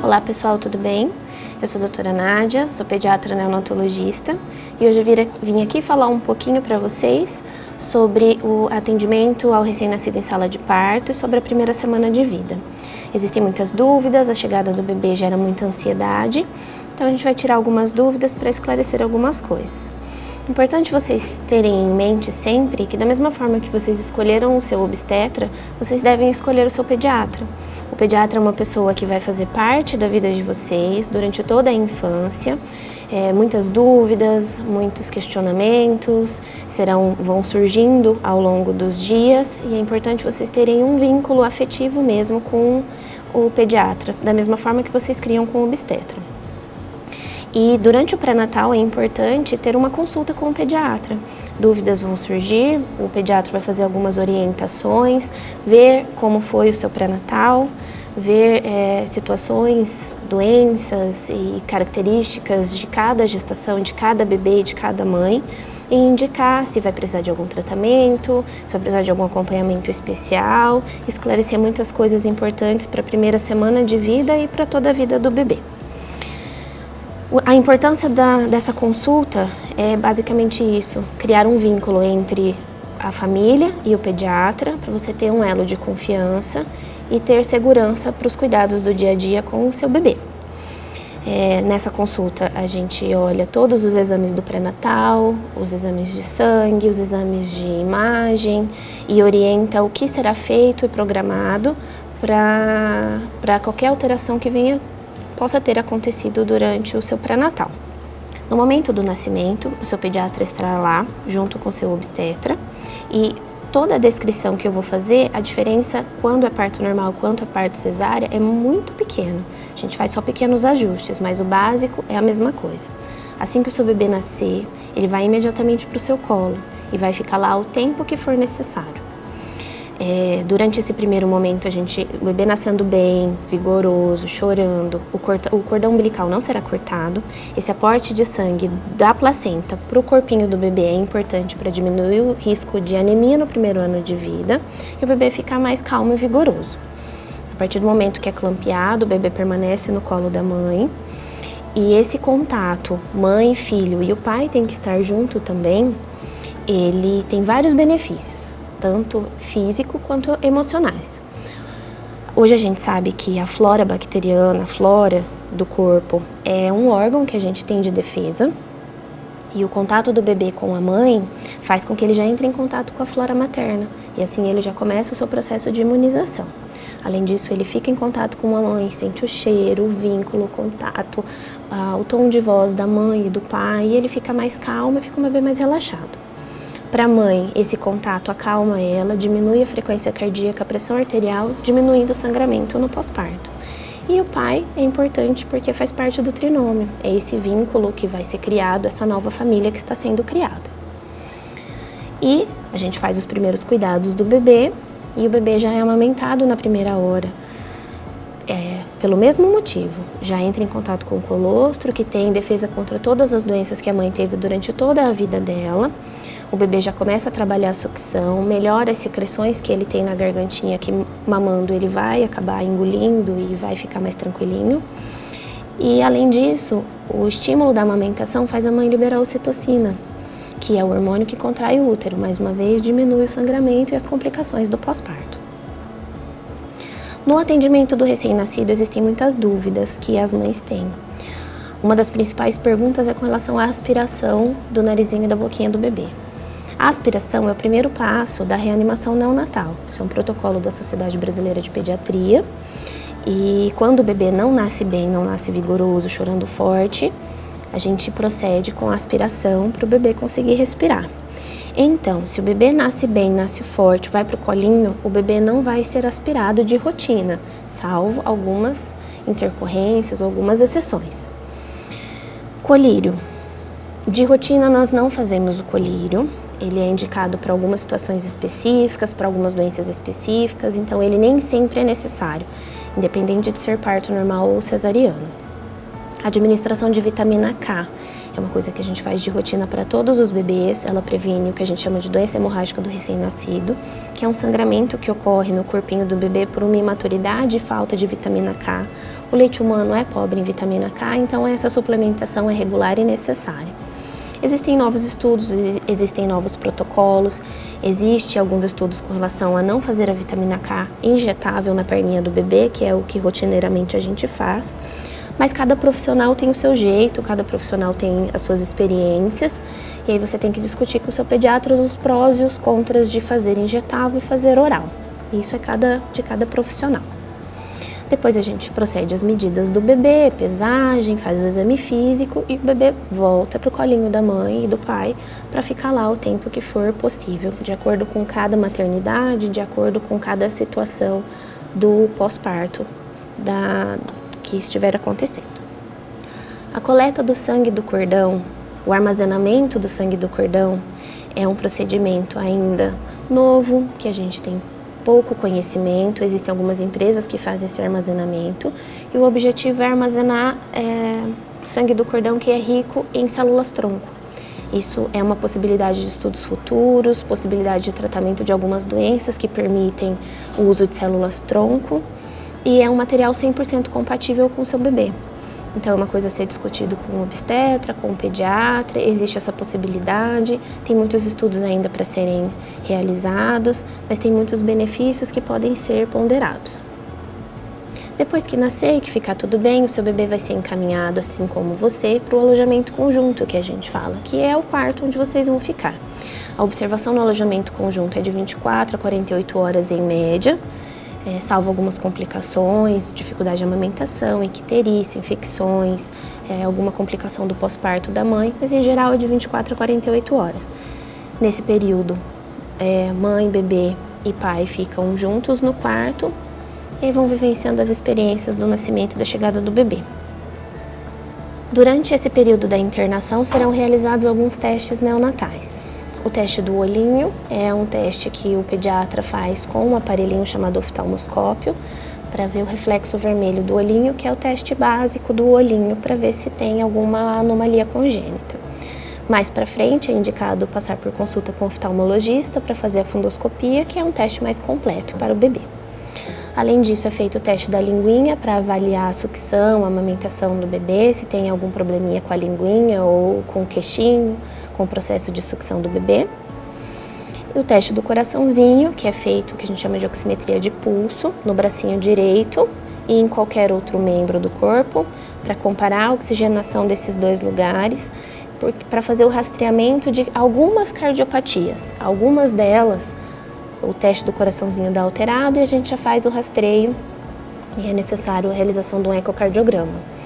Olá pessoal, tudo bem? Eu sou a doutora Nádia, sou pediatra neonatologista e hoje eu vim aqui falar um pouquinho para vocês sobre o atendimento ao recém-nascido em sala de parto e sobre a primeira semana de vida. Existem muitas dúvidas, a chegada do bebê gera muita ansiedade, então a gente vai tirar algumas dúvidas para esclarecer algumas coisas. Importante vocês terem em mente sempre que da mesma forma que vocês escolheram o seu obstetra, vocês devem escolher o seu pediatra. O pediatra é uma pessoa que vai fazer parte da vida de vocês durante toda a infância. Muitas dúvidas, muitos questionamentos vão surgindo ao longo dos dias e é importante vocês terem um vínculo afetivo mesmo com o pediatra, da mesma forma que vocês criam com o obstetra. E durante o pré-natal é importante ter uma consulta com o pediatra. Dúvidas vão surgir, o pediatra vai fazer algumas orientações, ver como foi o seu pré-natal, ver situações, doenças e características de cada gestação, de cada bebê e de cada mãe, e indicar se vai precisar de algum tratamento, se vai precisar de algum acompanhamento especial, esclarecer muitas coisas importantes para a primeira semana de vida e para toda a vida do bebê. A importância dessa consulta é basicamente isso, criar um vínculo entre a família e o pediatra, para você ter um elo de confiança e ter segurança para os cuidados do dia a dia com o seu bebê. Nessa consulta a gente olha todos os exames do pré-natal, os exames de sangue, os exames de imagem e orienta o que será feito e programado para qualquer alteração que possa ter acontecido durante o seu pré-natal. No momento do nascimento, o seu pediatra estará lá, junto com o seu obstetra, e toda a descrição que eu vou fazer, a diferença quando é parto normal quanto é parto cesárea é muito pequena. A gente faz só pequenos ajustes, mas o básico é a mesma coisa. Assim que o seu bebê nascer, ele vai imediatamente para o seu colo e vai ficar lá o tempo que for necessário. Durante esse primeiro momento, o bebê nascendo bem, vigoroso, chorando, o cordão umbilical não será cortado. Esse aporte de sangue da placenta para o corpinho do bebê é importante para diminuir o risco de anemia no primeiro ano de vida e o bebê ficar mais calmo e vigoroso. A partir do momento que é clampeado, o bebê permanece no colo da mãe e esse contato mãe, filho e o pai tem que estar junto também, ele tem vários benefícios, tanto físico quanto emocionais. Hoje a gente sabe que a flora bacteriana, a flora do corpo, é um órgão que a gente tem de defesa e o contato do bebê com a mãe faz com que ele já entre em contato com a flora materna e assim ele já começa o seu processo de imunização. Além disso, ele fica em contato com a mãe, sente o cheiro, o vínculo, o contato, o tom de voz da mãe e do pai e ele fica mais calmo e fica um bebê mais relaxado. Para a mãe, esse contato acalma ela, diminui a frequência cardíaca, a pressão arterial, diminuindo o sangramento no pós-parto. E o pai é importante porque faz parte do trinômio, é esse vínculo que vai ser criado, essa nova família que está sendo criada. E a gente faz os primeiros cuidados do bebê e o bebê já é amamentado na primeira hora. Pelo mesmo motivo, já entra em contato com o colostro, que tem defesa contra todas as doenças que a mãe teve durante toda a vida dela. O bebê já começa a trabalhar a sucção, melhora as secreções que ele tem na gargantinha, que mamando ele vai acabar engolindo e vai ficar mais tranquilinho. E além disso, o estímulo da amamentação faz a mãe liberar a ocitocina, que é o hormônio que contrai o útero, mais uma vez diminui o sangramento e as complicações do pós-parto. No atendimento do recém-nascido existem muitas dúvidas que as mães têm. Uma das principais perguntas é com relação à aspiração do narizinho e da boquinha do bebê. A aspiração é o primeiro passo da reanimação neonatal. Isso é um protocolo da Sociedade Brasileira de Pediatria. E quando o bebê não nasce bem, não nasce vigoroso, chorando forte, a gente procede com a aspiração para o bebê conseguir respirar. Então, se o bebê nasce bem, nasce forte, vai para o colinho, o bebê não vai ser aspirado de rotina, salvo algumas intercorrências ou algumas exceções. Colírio. De rotina nós não fazemos o colírio, ele é indicado para algumas situações específicas, para algumas doenças específicas, então ele nem sempre é necessário, independente de ser parto normal ou cesariano. A administração de vitamina K é uma coisa que a gente faz de rotina para todos os bebês, ela previne o que a gente chama de doença hemorrágica do recém-nascido, que é um sangramento que ocorre no corpinho do bebê por uma imaturidade e falta de vitamina K. O O leite humano é pobre em vitamina K, então essa suplementação é regular e necessária. Existem novos estudos, existem novos protocolos, existe alguns estudos com relação a não fazer a vitamina K injetável na perninha do bebê, que é o que rotineiramente a gente faz. Mas cada profissional tem o seu jeito, cada profissional tem as suas experiências, e aí você tem que discutir com o seu pediatra os prós e os contras de fazer injetável e fazer oral. Isso é de cada profissional. Depois a gente procede às medidas do bebê, pesagem, faz o exame físico e o bebê volta para o colinho da mãe e do pai para ficar lá o tempo que for possível, de acordo com cada maternidade, de acordo com cada situação do pós-parto que estiver acontecendo. A coleta do sangue do cordão, o armazenamento do sangue do cordão é um procedimento ainda novo, que a gente tem pouco conhecimento. Existem algumas empresas que fazem esse armazenamento e o objetivo é armazenar sangue do cordão que é rico em células-tronco. Isso é uma possibilidade de estudos futuros, possibilidade de tratamento de algumas doenças que permitem o uso de células-tronco e é um material 100% compatível com o seu bebê. Então é uma coisa a ser discutido com o obstetra, com o pediatra, existe essa possibilidade, tem muitos estudos ainda para serem realizados, mas tem muitos benefícios que podem ser ponderados. Depois que nascer e que ficar tudo bem, o seu bebê vai ser encaminhado, assim como você, para o alojamento conjunto que a gente fala, que é o quarto onde vocês vão ficar. A observação no alojamento conjunto é de 24 a 48 horas em média, salvo algumas complicações, dificuldade de amamentação, icterícia, infecções, alguma complicação do pós-parto da mãe, mas em geral é de 24 a 48 horas. Nesse período, mãe, bebê e pai ficam juntos no quarto e vão vivenciando as experiências do nascimento e da chegada do bebê. Durante esse período da internação serão realizados alguns testes neonatais. O teste do olhinho é um teste que o pediatra faz com um aparelhinho chamado oftalmoscópio para ver o reflexo vermelho do olhinho, que é o teste básico do olhinho para ver se tem alguma anomalia congênita. Mais para frente é indicado passar por consulta com o oftalmologista para fazer a fundoscopia, que é um teste mais completo para o bebê. Além disso, é feito o teste da linguinha para avaliar a sucção, a amamentação do bebê, se tem algum probleminha com a linguinha ou com o queixinho, com o processo de sucção do bebê. E o teste do coraçãozinho, que é feito, que a gente chama de oximetria de pulso, no bracinho direito e em qualquer outro membro do corpo, para comparar a oxigenação desses dois lugares, para fazer o rastreamento de algumas cardiopatias. Algumas delas, o teste do coraçãozinho dá alterado e a gente já faz o rastreio e é necessário a realização de um ecocardiograma.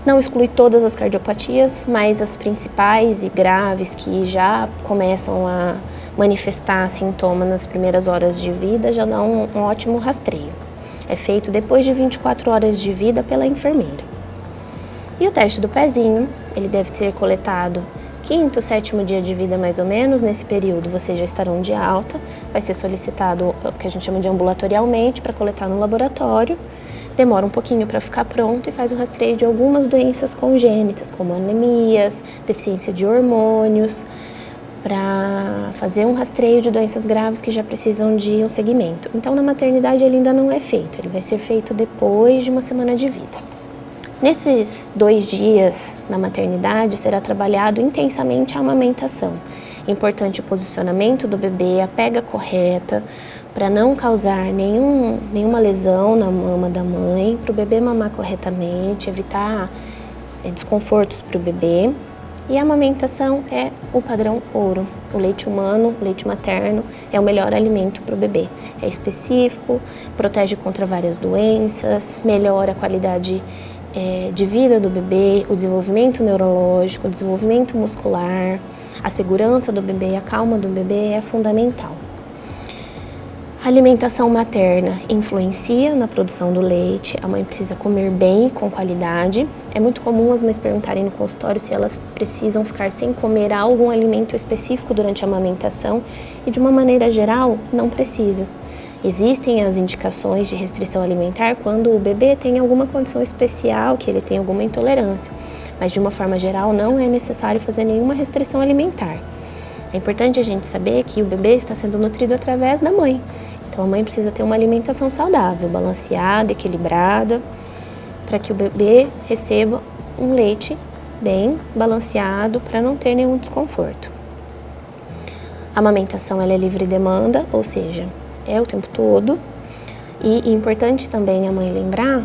Não exclui todas as cardiopatias, mas as principais e graves que já começam a manifestar sintomas nas primeiras horas de vida já dão um ótimo rastreio. É feito depois de 24 horas de vida pela enfermeira. E o teste do pezinho, ele deve ser coletado quinto, sétimo dia de vida mais ou menos. Nesse período vocês já estarão de alta, vai ser solicitado o que a gente chama de ambulatorialmente para coletar no laboratório. Demora um pouquinho para ficar pronto e faz o rastreio de algumas doenças congênitas, como anemias, deficiência de hormônios, para fazer um rastreio de doenças graves que já precisam de um segmento. Então, na maternidade ele ainda não é feito, ele vai ser feito depois de uma semana de vida. Nesses 2 dias na maternidade será trabalhado intensamente a amamentação. Importante o posicionamento do bebê, a pega correta, para não causar nenhuma lesão na mama da mãe, para o bebê mamar corretamente, evitar desconfortos para o bebê. E a amamentação é o padrão ouro. O leite humano, o leite materno, é o melhor alimento para o bebê. É específico, protege contra várias doenças, melhora a qualidade de vida do bebê, o desenvolvimento neurológico, o desenvolvimento muscular, a segurança do bebê, a calma do bebê é fundamental. A alimentação materna influencia na produção do leite, a mãe precisa comer bem e com qualidade. É muito comum as mães perguntarem no consultório se elas precisam ficar sem comer algum alimento específico durante a amamentação e, de uma maneira geral, não precisa. Existem as indicações de restrição alimentar quando o bebê tem alguma condição especial, que ele tem alguma intolerância, mas de uma forma geral não é necessário fazer nenhuma restrição alimentar. É importante a gente saber que o bebê está sendo nutrido através da mãe. Então a mãe precisa ter uma alimentação saudável, balanceada, equilibrada, para que o bebê receba um leite bem balanceado para não ter nenhum desconforto. A amamentação ela é livre demanda, ou seja, é o tempo todo. E é importante também a mãe lembrar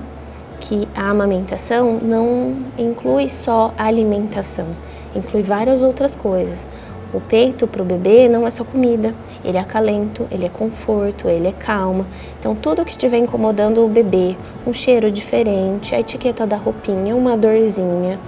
que a amamentação não inclui só a alimentação, inclui várias outras coisas. O peito para o bebê não é só comida, ele é acalento, ele é conforto, ele é calma. Então tudo que estiver incomodando o bebê, um cheiro diferente, a etiqueta da roupinha, uma dorzinha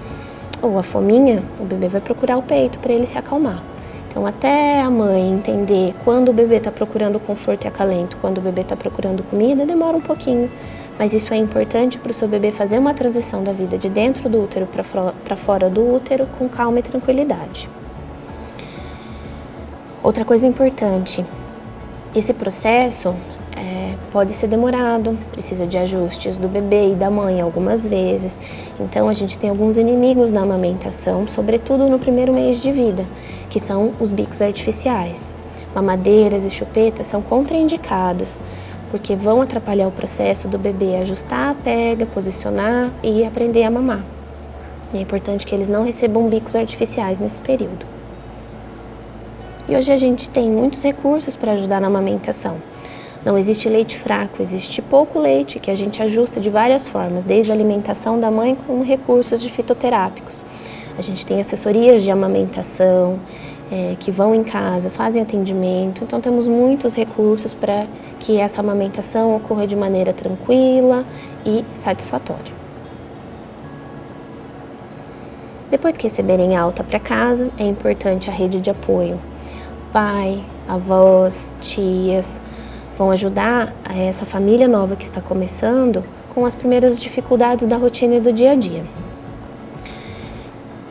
ou a fominha, o bebê vai procurar o peito para ele se acalmar. Então até a mãe entender quando o bebê está procurando conforto e acalento, quando o bebê está procurando comida, demora um pouquinho. Mas isso é importante para o seu bebê fazer uma transição da vida de dentro do útero para fora do útero com calma e tranquilidade. Outra coisa importante, esse processo pode ser demorado, precisa de ajustes do bebê e da mãe algumas vezes. Então a gente tem alguns inimigos na amamentação, sobretudo no primeiro mês de vida, que são os bicos artificiais. Mamadeiras e chupetas são contraindicados, porque vão atrapalhar o processo do bebê ajustar a pega, posicionar e aprender a mamar. E é importante que eles não recebam bicos artificiais nesse período. E hoje a gente tem muitos recursos para ajudar na amamentação. Não existe leite fraco, existe pouco leite que a gente ajusta de várias formas, desde a alimentação da mãe com recursos de fitoterápicos. A gente tem assessorias de amamentação que vão em casa, fazem atendimento, então temos muitos recursos para que essa amamentação ocorra de maneira tranquila e satisfatória. Depois que receberem alta para casa, é importante a rede de apoio. Pai, avós, tias vão ajudar essa família nova que está começando com as primeiras dificuldades da rotina e do dia a dia.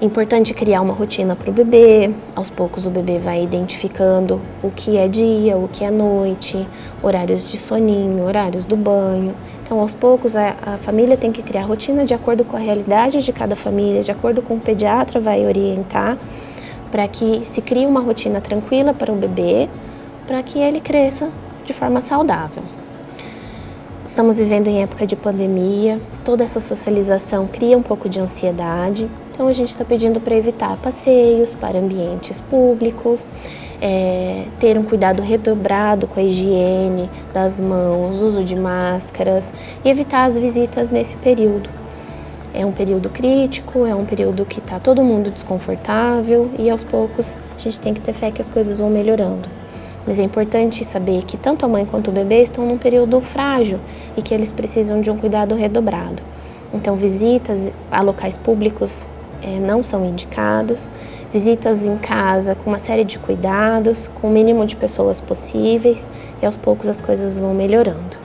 É importante criar uma rotina para o bebê. Aos poucos o bebê vai identificando o que é dia, o que é noite, horários de soninho, horários do banho. Então, aos poucos, a família tem que criar rotina de acordo com a realidade de cada família, de acordo com o pediatra vai orientar, para que se crie uma rotina tranquila para o bebê, para que ele cresça de forma saudável. Estamos vivendo em época de pandemia, toda essa socialização cria um pouco de ansiedade, então a gente está pedindo para evitar passeios para ambientes públicos, ter um cuidado redobrado com a higiene das mãos, uso de máscaras e evitar as visitas nesse período. É um período crítico, é um período que está todo mundo desconfortável e aos poucos a gente tem que ter fé que as coisas vão melhorando. Mas é importante saber que tanto a mãe quanto o bebê estão num período frágil e que eles precisam de um cuidado redobrado. Então visitas a locais públicos não são indicados, visitas em casa com uma série de cuidados, com o mínimo de pessoas possíveis e aos poucos as coisas vão melhorando.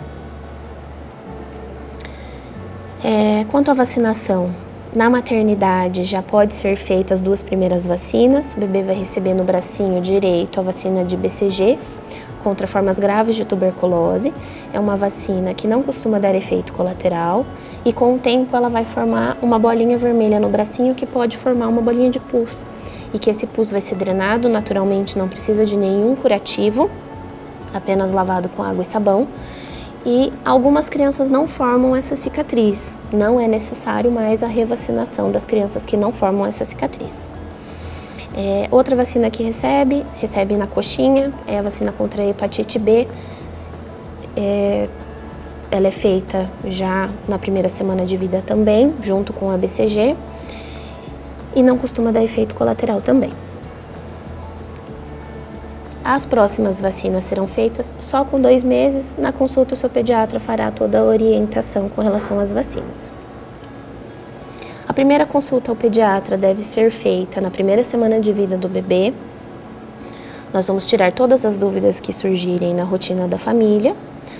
Quanto à vacinação, na maternidade já pode ser feita as 2 primeiras vacinas. O bebê vai receber no bracinho direito a vacina de BCG, contra formas graves de tuberculose. É uma vacina que não costuma dar efeito colateral e com o tempo ela vai formar uma bolinha vermelha no bracinho que pode formar uma bolinha de pus. E que esse pus vai ser drenado naturalmente, não precisa de nenhum curativo, apenas lavado com água e sabão. E algumas crianças não formam essa cicatriz. Não é necessário mais a revacinação das crianças que não formam essa cicatriz. Outra vacina que recebe na coxinha, é a vacina contra a hepatite B. Ela é feita já na primeira semana de vida também, junto com a BCG, e não costuma dar efeito colateral também. As próximas vacinas serão feitas só com 2 meses. Na consulta, o seu pediatra fará toda a orientação com relação às vacinas. A primeira consulta ao pediatra deve ser feita na primeira semana de vida do bebê. Nós vamos tirar todas as dúvidas que surgirem na rotina da família,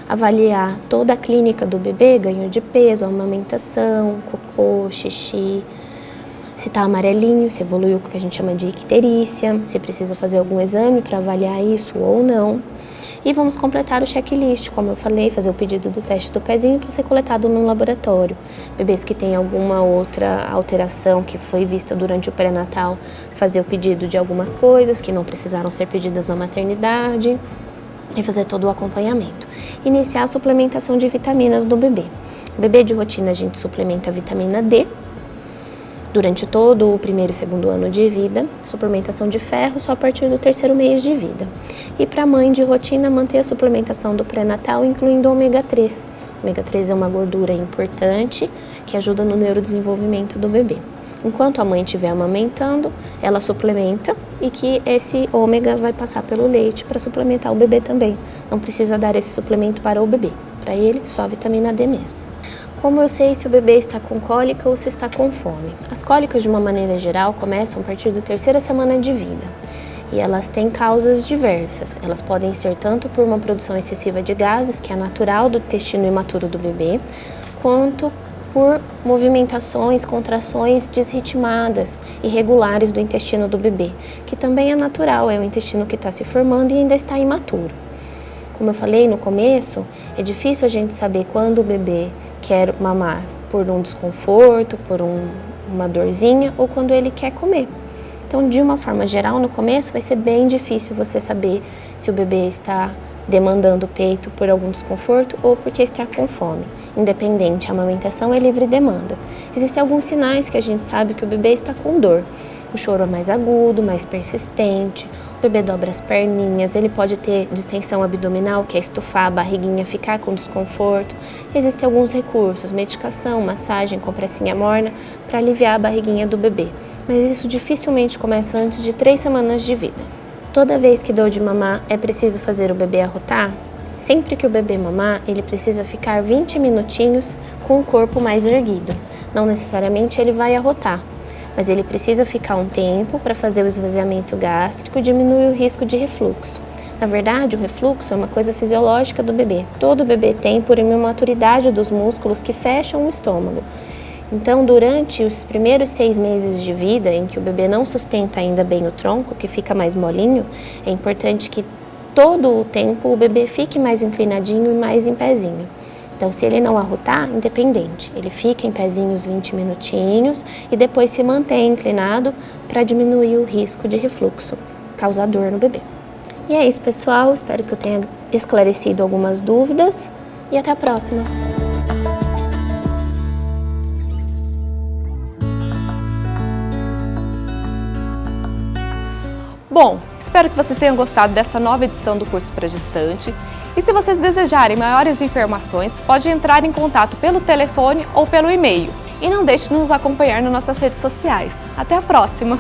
avaliar toda a clínica do bebê, ganho de peso, amamentação, cocô, xixi, se está amarelinho, se evoluiu o que a gente chama de icterícia, se precisa fazer algum exame para avaliar isso ou não. E vamos completar o checklist, como eu falei, fazer o pedido do teste do pezinho para ser coletado no laboratório. Bebês que têm alguma outra alteração que foi vista durante o pré-natal, fazer o pedido de algumas coisas que não precisaram ser pedidas na maternidade e fazer todo o acompanhamento. Iniciar a suplementação de vitaminas do bebê. Bebê de rotina a gente suplementa vitamina D durante todo o primeiro e segundo ano de vida, suplementação de ferro só a partir do terceiro mês de vida. E para a mãe de rotina, manter a suplementação do pré-natal, incluindo ômega 3. Ômega 3 é uma gordura importante que ajuda no neurodesenvolvimento do bebê. Enquanto a mãe estiver amamentando, ela suplementa e que esse ômega vai passar pelo leite para suplementar o bebê também. Não precisa dar esse suplemento para o bebê, para ele só a vitamina D mesmo. Como eu sei se o bebê está com cólica ou se está com fome? As cólicas, de uma maneira geral, começam a partir da terceira semana de vida. E elas têm causas diversas. Elas podem ser tanto por uma produção excessiva de gases, que é natural do intestino imaturo do bebê, quanto por movimentações, contrações desritmadas, irregulares do intestino do bebê, que também é natural, é o intestino que está se formando e ainda está imaturo. Como eu falei no começo, é difícil a gente saber quando o bebê quer mamar por um desconforto, por uma dorzinha ou quando ele quer comer. Então, de uma forma geral, no começo vai ser bem difícil você saber se o bebê está demandando o peito por algum desconforto ou porque está com fome. Independente, a amamentação é livre demanda. Existem alguns sinais que a gente sabe que o bebê está com dor. O choro é mais agudo, mais persistente, o bebê dobra as perninhas, ele pode ter distensão abdominal, que é estufar a barriguinha, ficar com desconforto. Existem alguns recursos, medicação, massagem, compressinha morna, para aliviar a barriguinha do bebê. Mas isso dificilmente começa antes de 3 semanas de vida. Toda vez que dou de mamar, é preciso fazer o bebê arrotar? Sempre que o bebê mamar, ele precisa ficar 20 minutinhos com o corpo mais erguido. Não necessariamente ele vai arrotar, mas ele precisa ficar um tempo para fazer o esvaziamento gástrico e diminuir o risco de refluxo. Na verdade, o refluxo é uma coisa fisiológica do bebê. Todo bebê tem por imaturidade dos músculos que fecham o estômago. Então, durante os primeiros 6 meses de vida, em que o bebê não sustenta ainda bem o tronco, que fica mais molinho, é importante que todo o tempo o bebê fique mais inclinadinho e mais em pezinho. Então, se ele não arrotar, independente, ele fica em pezinho uns 20 minutinhos e depois se mantém inclinado para diminuir o risco de refluxo, causar dor no bebê. E é isso, pessoal. Espero que eu tenha esclarecido algumas dúvidas e até a próxima. Bom, espero que vocês tenham gostado dessa nova edição do curso para gestante. E se vocês desejarem maiores informações, pode entrar em contato pelo telefone ou pelo e-mail. E não deixe de nos acompanhar nas nossas redes sociais. Até a próxima!